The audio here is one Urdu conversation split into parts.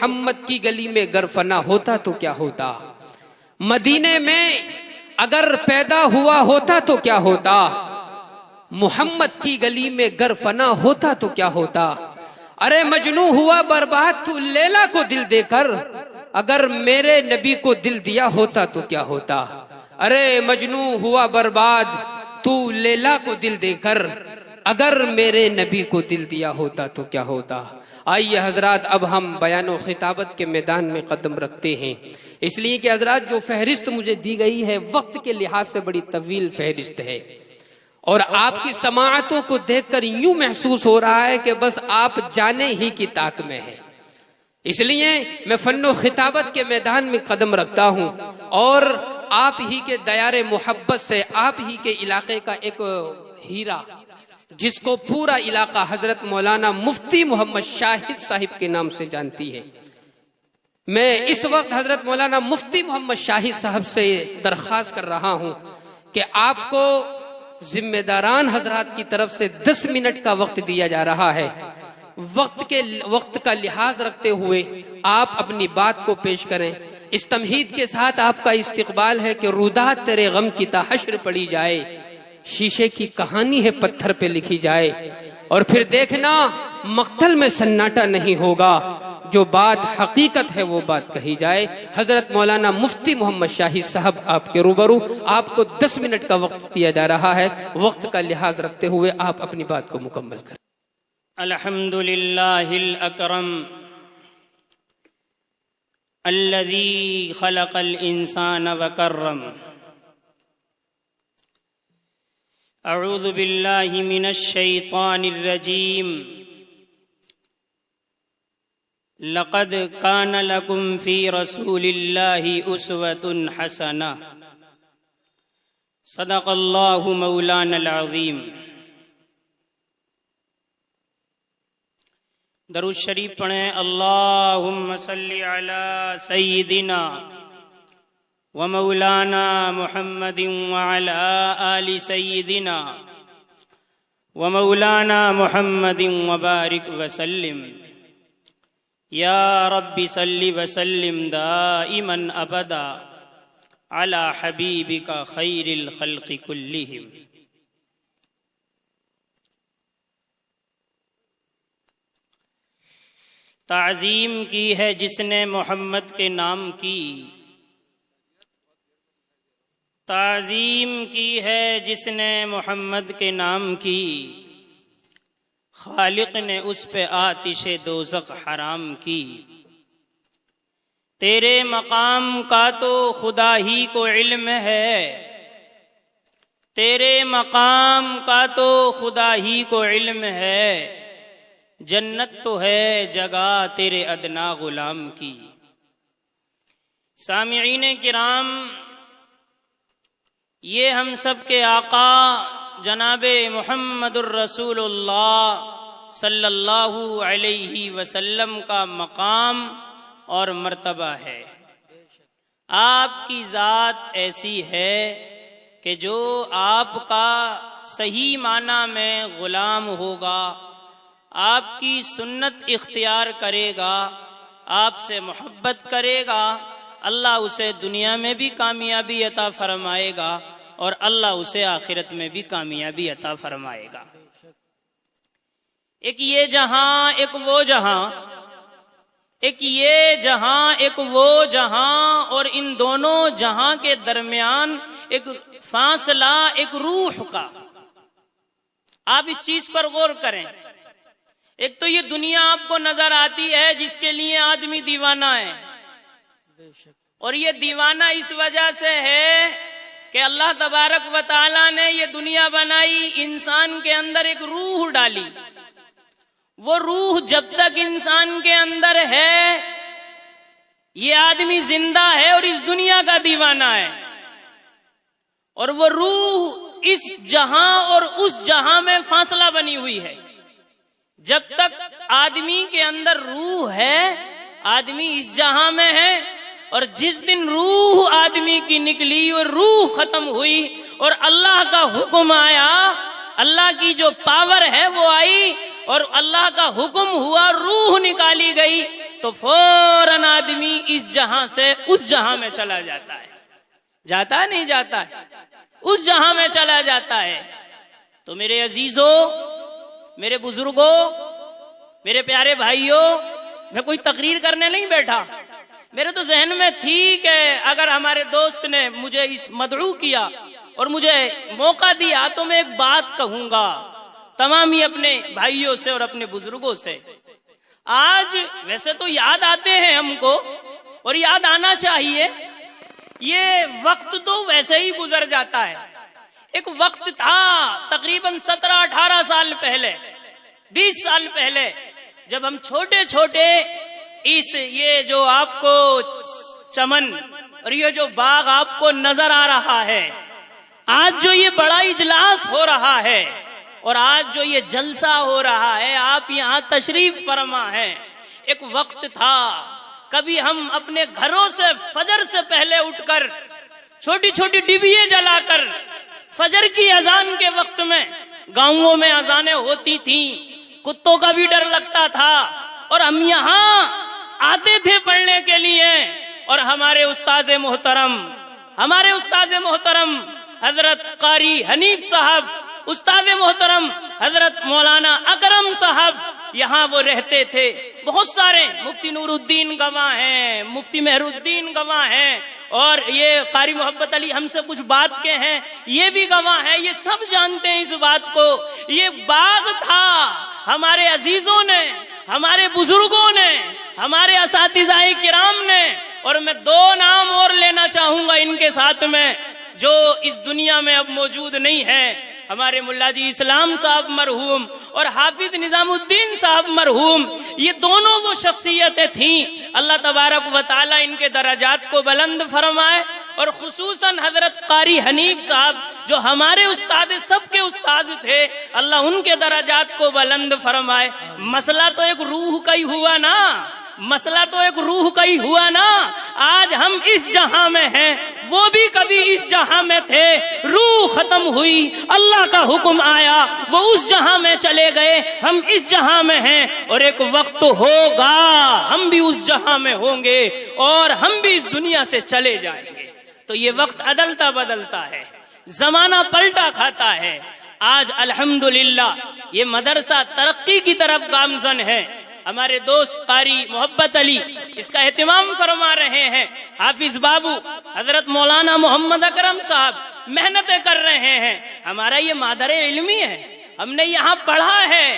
محمد کی گلی میں گر فنا ہوتا تو کیا ہوتا، مدینے میں اگر پیدا ہوا ہوتا تو کیا ہوتا، محمد کی گلی میں گر فنا ہوتا تو کیا ہوتا۔ ارے مجنوں ہوا برباد تو لیلا کو دل دے کر، اگر میرے نبی کو دل دیا ہوتا تو کیا ہوتا۔ ارے مجنوں ہوا برباد تو لیلا کو دل دے کر، اگر میرے نبی کو دل دیا ہوتا تو کیا ہوتا۔ آئیے حضرات اب ہم بیان و خطابت کے میدان میں قدم رکھتے ہیں، اس لیے کہ حضرات جو فہرست مجھے دی گئی ہے وقت کے لحاظ سے بڑی طویل فہرست ہے، اور آپ کی سماعتوں کو دیکھ کر یوں محسوس ہو رہا ہے کہ بس آپ جانے ہی کی طاق میں ہیں۔ اس لیے میں فن و خطابت کے میدان میں قدم رکھتا ہوں، اور آپ ہی کے دیار محبت سے آپ ہی کے علاقے کا ایک ہیرا جس کو پورا علاقہ حضرت مولانا مفتی محمد شاہد صاحب کے نام سے جانتی ہے، میں اس وقت حضرت مولانا مفتی محمد شاہد صاحب سے درخواست کر رہا ہوں کہ آپ کو ذمہ داران حضرات کی طرف سے 10 منٹ کا وقت دیا جا رہا ہے۔ وقت کا لحاظ رکھتے ہوئے آپ اپنی بات کو پیش کریں۔ اس تمہید کے ساتھ آپ کا استقبال ہے کہ رودات تیرے غم کی تا حشر پڑی جائے، شیشے کی کہانی ہے پتھر پہ لکھی جائے، اور پھر دیکھنا مقتل میں سناٹا نہیں ہوگا، جو بات حقیقت ہے وہ بات کہی جائے۔ حضرت مولانا مفتی محمد شاہد صاحب آپ کے روبرو، آپ کو 10 منٹ کا وقت دیا جا رہا ہے، وقت کا لحاظ رکھتے ہوئے آپ اپنی بات کو مکمل کریں۔ الحمد للہ الاکرم الذی خلق الانسان وکرم، اعوذ باللہ من الشیطان الرجیم، لقد کان لکم فی رسول اللہ اسوۃ حسنہ، صدق اللہ مولانا العظیم۔ درود شریف پڑھیں۔ اللہم صلی علی سیدنا و مولانا محمد وعلی آل سیدنا و مولانا محمد وبارک وسلم، یا رب صلی وسلم دائما ابدا علی حبیبک خیر الخلق کلہم۔ تعظیم کی ہے جس نے محمد کے نام کی، تعظیم کی ہے جس نے محمد کے نام کی، خالق نے اس پہ آتش دوزخ حرام کی۔ تیرے مقام کا تو خدا ہی کو علم ہے، تیرے مقام کا تو خدا ہی کو علم ہے، جنت تو ہے جگہ تیرے ادنا غلام کی۔ سامعین کرام، یہ ہم سب کے آقا جناب محمد الرسول اللہ صلی اللہ علیہ وسلم کا مقام اور مرتبہ ہے۔ آپ کی ذات ایسی ہے کہ جو آپ کا صحیح معنی میں غلام ہوگا، آپ کی سنت اختیار کرے گا، آپ سے محبت کرے گا، اللہ اسے دنیا میں بھی کامیابی عطا فرمائے گا اور اللہ اسے آخرت میں بھی کامیابی عطا فرمائے گا۔ ایک یہ جہاں ایک وہ جہاں، ایک یہ جہاں ایک وہ جہاں، اور ان دونوں جہاں کے درمیان ایک فاصلہ ایک روح کا۔ آپ اس چیز پر غور کریں۔ ایک تو یہ دنیا آپ کو نظر آتی ہے جس کے لیے آدمی دیوانہ ہے، اور یہ دیوانہ اس وجہ سے ہے کہ اللہ تبارک و تعالیٰ نے یہ دنیا بنائی، انسان کے اندر ایک روح ڈالی۔ وہ روح جب تک انسان کے اندر ہے یہ آدمی زندہ ہے اور اس دنیا کا دیوانہ ہے، اور وہ روح اس جہاں اور اس جہاں میں فاصلہ بنی ہوئی ہے۔ جب تک آدمی کے اندر روح ہے آدمی اس جہاں میں ہے، اور جس دن روح آدمی کی نکلی اور روح ختم ہوئی اور اللہ کا حکم آیا، اللہ کی جو پاور ہے وہ آئی اور اللہ کا حکم ہوا، روح نکالی گئی، تو فوراً آدمی اس جہاں سے اس جہاں میں چلا جاتا ہے. جاتا ہے نہیں جاتا ہے؟ اس جہاں میں چلا جاتا ہے. تو میرے عزیزوں، میرے بزرگوں، میرے پیارے بھائیوں، میں کوئی تقریر کرنے نہیں بیٹھا. میرے تو ذہن میں تھی کہ اگر ہمارے دوست نے مجھے اس مدعو کیا اور مجھے موقع دیا تو میں ایک بات کہوں گا تمام ہی اپنے بھائیوں سے اور اپنے بزرگوں سے. آج ویسے تو یاد آتے ہیں ہم کو اور یاد آنا چاہیے. یہ وقت تو ویسے ہی گزر جاتا ہے. ایک وقت تھا تقریباً 17-18 سال پہلے، 20 سال پہلے، جب ہم چھوٹے چھوٹے یہ جو آپ کو چمن اور یہ جو باغ آپ کو نظر آ رہا ہے، آج جو یہ بڑا اجلاس ہو رہا ہے اور آج جو یہ جلسہ ہو رہا ہے، آپ یہاں تشریف فرما ہے. ایک وقت تھا کبھی ہم اپنے گھروں سے فجر سے پہلے اٹھ کر چھوٹی چھوٹی ڈبیے جلا کر فجر کی اذان کے وقت میں گاؤں میں اذانیں ہوتی تھیں، کتوں کا بھی ڈر لگتا تھا، اور ہم یہاں آتے تھے پڑھنے کے لیے. اور ہمارے استاذ محترم حضرت قاری حنیف صاحب، استاد محترم حضرت مولانا اکرم صاحب یہاں وہ رہتے تھے. بہت سارے مفتی نور الدین گواہ ہیں، مفتی مہر الدین گواہ ہیں، اور یہ قاری محبت علی ہم سے کچھ بات کے ہیں، یہ بھی گواہ ہیں. یہ سب جانتے ہیں اس بات کو. یہ باغ تھا ہمارے عزیزوں نے، ہمارے بزرگوں نے، ہمارے اساتذہ کرام نے، اور میں 2 نام اور لینا چاہوں گا ان کے ساتھ میں جو اس دنیا میں اب موجود نہیں ہے. ہمارے ملا جی اسلام صاحب مرحوم اور حافظ نظام الدین صاحب مرحوم، یہ دونوں وہ شخصیتیں تھیں. اللہ تبارک و تعالی ان کے درجات کو بلند فرمائے. اور خصوصاً حضرت قاری حنیف صاحب جو ہمارے استاد سب کے استاد تھے، اللہ ان کے درجات کو بلند فرمائے. مسئلہ تو ایک روح کا ہی ہوا نا، مسئلہ تو ایک روح کا ہی ہوا نا. آج ہم اس جہاں میں ہیں، وہ بھی کبھی اس جہاں میں تھے. روح ختم ہوئی، اللہ کا حکم آیا، وہ اس جہاں میں چلے گئے، ہم اس جہاں میں ہیں. اور ایک وقت ہوگا ہم بھی اس جہاں میں ہوں گے اور ہم بھی اس دنیا سے چلے جائیں گے. تو یہ وقت عدلتا بدلتا ہے، زمانہ پلٹا کھاتا ہے. آج الحمدللہ یہ مدرسہ ترقی کی طرف گامزن ہے. ہمارے دوست قاری محبت علی اس کا اہتمام فرما رہے ہیں. حافظ بابو، حضرت مولانا محمد اکرم صاحب محنتیں کر رہے ہیں. ہمارا یہ مادر علمی ہے، ہم نے یہاں پڑھا ہے،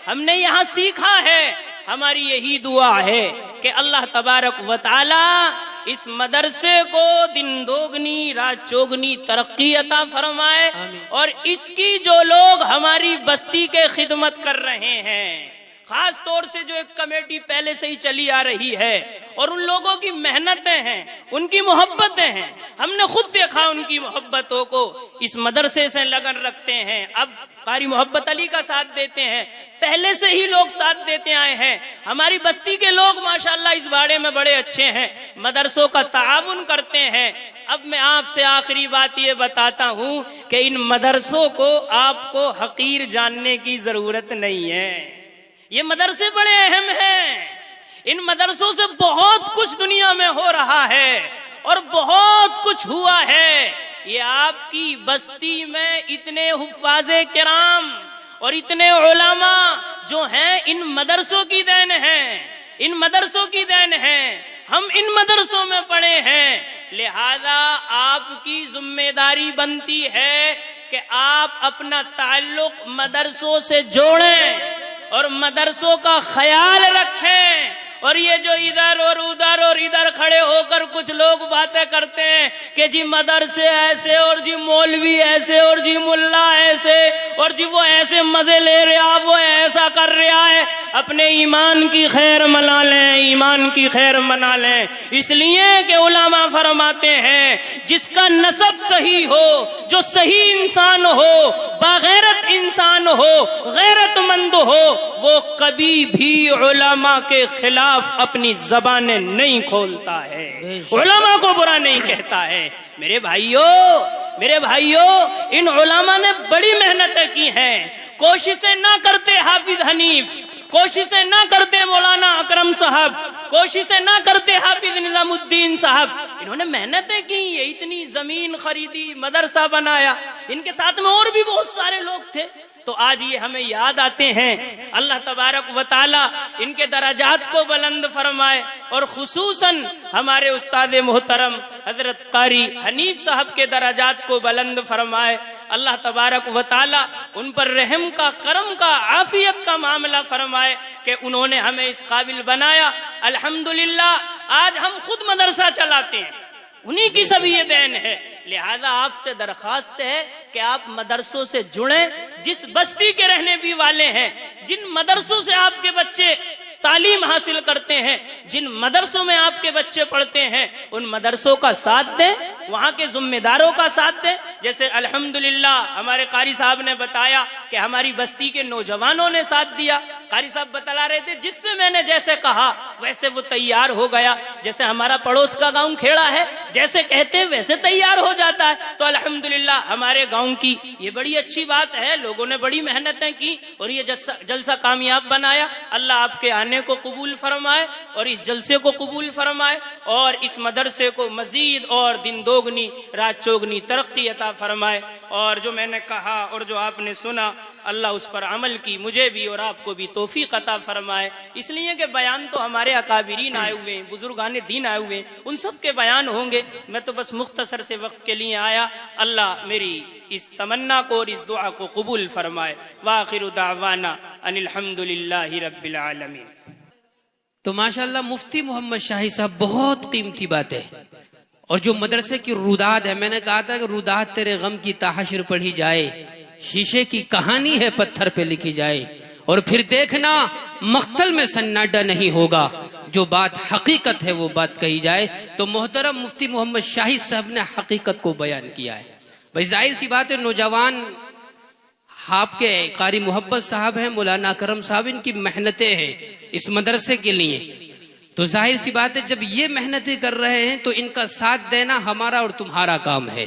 ہم نے یہاں سیکھا ہے. ہماری یہی دعا ہے کہ اللہ تبارک و تعالی اس مدرسے کو دن دوگنی رات چوگنی ترقی عطا فرمائے. اور اس کی جو لوگ ہماری بستی کے خدمت کر رہے ہیں، خاص طور سے جو ایک کمیٹی پہلے سے ہی چلی آ رہی ہے، اور ان لوگوں کی محنتیں ہیں، ان کی محبتیں ہیں، ہم نے خود دیکھا ان کی محبتوں کو. اس مدرسے سے لگن رکھتے ہیں، اب قاری محبت علی کا ساتھ دیتے ہیں، پہلے سے ہی لوگ ساتھ دیتے آئے ہیں. ہماری بستی کے لوگ ماشاءاللہ اس باڑے میں بڑے اچھے ہیں، مدرسوں کا تعاون کرتے ہیں. اب میں آپ سے آخری بات یہ بتاتا ہوں کہ ان مدرسوں کو آپ کو حقیر جاننے کی ضرورت نہیں ہے. یہ مدرسے بڑے اہم ہیں. ان مدرسوں سے بہت کچھ دنیا میں ہو رہا ہے اور بہت کچھ ہوا ہے. یہ آپ کی بستی میں اتنے حفاظ کرام اور اتنے علماء جو ہیں، ان مدرسوں کی دین ہے، ان مدرسوں کی دین ہے. ہم ان مدرسوں میں پڑھے ہیں، لہذا آپ کی ذمہ داری بنتی ہے کہ آپ اپنا تعلق مدرسوں سے جوڑیں اور مدرسوں کا خیال رکھیں. اور یہ جو ادھر اور ادھر کھڑے ہو کر کچھ لوگ باتیں کرتے ہیں کہ جی مدرسے ایسے اور جی مولوی ایسے اور جی ملا ایسے اور جی وہ ایسے مزے لے رہا، وہ ایسا کر رہا ہے، اپنے ایمان کی خیر منا لیں، ایمان کی خیر منا لیں. اس لیے کہ علماء فرماتے ہیں جس کا نسب صحیح ہو، جو صحیح انسان ہو، باغیرت انسان ہو، غیرت مند ہو، وہ کبھی بھی علماء کے خلاف اپنی زبانیں نہیں کھولتا ہے، علماء کو برا نہیں کہتا ہے. میرے بھائیوں، ان علماء نے بڑی محنتیں کی ہیں. کوششیں نہ کرتے حافظ حنیف کوششیں نہ کرتے مولانا اکرم صاحب، کوششیں نہ کرتے حافظ نظام الدین صاحب، انہوں نے محنتیں کی، یہ اتنی زمین خریدی، مدرسہ بنایا، ان کے ساتھ میں اور بھی بہت سارے لوگ تھے، تو آج یہ ہمیں یاد آتے ہیں۔ اللہ تبارک و تعالی ان کے درجات کو بلند فرمائے، اور خصوصاً ہمارے استاد محترم حضرت قاری حنیف صاحب کے درجات کو بلند فرمائے۔ اللہ تبارک و تعالی ان پر رحم کا، کرم کا، عافیت کا معاملہ فرمائے کہ انہوں نے ہمیں اس قابل بنایا۔ الحمدللہ آج ہم خود مدرسہ چلاتے ہیں، انہی کی سب یہ دین ہے۔ لہذا آپ سے درخواست ہے کہ آپ مدرسوں سے جڑیں، جس بستی کے رہنے بھی والے ہیں، جن مدرسوں سے آپ کے بچے تعلیم حاصل کرتے ہیں، جن مدرسوں میں آپ کے بچے پڑھتے ہیں، ان مدرسوں کا ساتھ دیں، وہاں کے ذمہ داروں کا ساتھ دیں۔ جیسے الحمدللہ ہمارے قاری صاحب نے بتایا کہ ہماری بستی کے نوجوانوں نے ساتھ دیا۔ قاری صاحب بتلا رہے تھے جس سے میں نے جیسے کہا ویسے وہ تیار ہو گیا، جیسے ہمارا پڑوس کا گاؤں کھیڑا ہے، جیسے کہتے ہیں ویسے تیار ہو جاتا ہے۔ تو الحمدللہ ہمارے گاؤں کی یہ بڑی اچھی بات ہے، لوگوں نے بڑی محنتیں کی اور یہ جلسہ کامیاب بنایا۔ اللہ آپ کے آنے کو قبول فرمائے اور اس جلسے کو قبول فرمائے، اور اس مدرسے کو مزید اور دن دوگنی رات چوگنی ترقی عطا فرمائے۔ اور جو میں نے کہا اور جو آپ نے سنا، اللہ اس پر عمل کی مجھے بھی اور آپ کو بھی توفیق عطا فرمائے۔ اس لیے کہ بیان تو ہمارے اکابرین آئے ہوئے ہیں، بزرگان دین آئے ہوئے ہیں، ان سب کے بیان ہوں گے، میں تو بس مختصر سے وقت کے لیے آیا۔ اللہ میری اس تمنا کو اور اس دعا کو قبول فرمائے۔ وآخر دعوانا ان الحمدللہ رب العالمین۔ تو ماشاءاللہ مفتی محمد شاہی صاحب بہت قیمتی بات ہے، اور جو مدرسے کی روداد ہے، میں نے کہا تھا کہ روداد تیرے غم کی تحشر پڑھی جائے، شیشے کی کہانی ہے پتھر پہ لکھی جائے، اور پھر دیکھنا مقتل میں سناڈا نہیں ہوگا، جو بات حقیقت ہے وہ بات کہی جائے۔ تو محترم مفتی محمد شاہی صاحب نے حقیقت کو بیان کیا ہے۔ بھائی ظاہر سی بات ہے، نوجوان آپ کے قاری محبت صاحب ہیں، مولانا اکرم صاحب، ان کی محنتیں ہیں اس مدرسے کے لیے، تو ظاہر سی بات ہے جب یہ محنتیں کر رہے ہیں تو ان کا ساتھ دینا ہمارا اور تمہارا کام ہے۔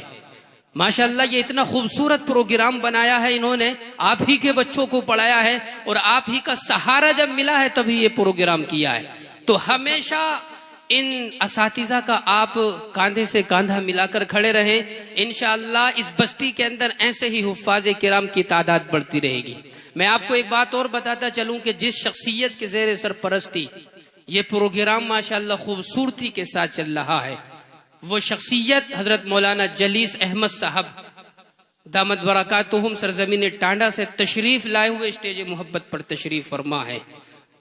ماشاءاللہ یہ اتنا خوبصورت پروگرام بنایا ہے انہوں نے، آپ ہی کے بچوں کو پڑھایا ہے، اور آپ ہی کا سہارا جب ملا ہے تبھی یہ پروگرام کیا ہے۔ تو ہمیشہ ان اساتذہ کا آپ کاندھے سے کاندھا ملا کر کھڑے رہیں، انشاءاللہ اس بستی کے اندر ایسے ہی حفاظ کرام کی تعداد بڑھتی رہے گی۔ میں آپ کو ایک بات اور بتاتا چلوں کہ جس شخصیت کے زیر سرپرستی یہ پروگرام ماشاءاللہ خوبصورتی کے ساتھ چل رہا ہے، وہ شخصیت حضرت مولانا جلیس احمد صاحب دامت برکاتہم سرزمین ٹانڈا سے تشریف لائے ہوئے اسٹیج محبت پر تشریف فرما ہے۔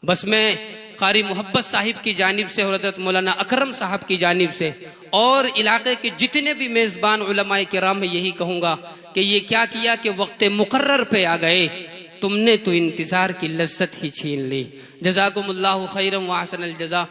بس میں قاری محبت صاحب کی جانب سے اور حضرت مولانا اکرم صاحب کی جانب سے اور علاقے کے جتنے بھی میزبان علماء کرام ہیں یہی کہوں گا کہ یہ کیا کیا کہ وقت مقرر پہ آ گئے، تم نے تو انتظار کی لذت ہی چھین لی۔ جزاکم اللہ خیرا و احسن الجزا۔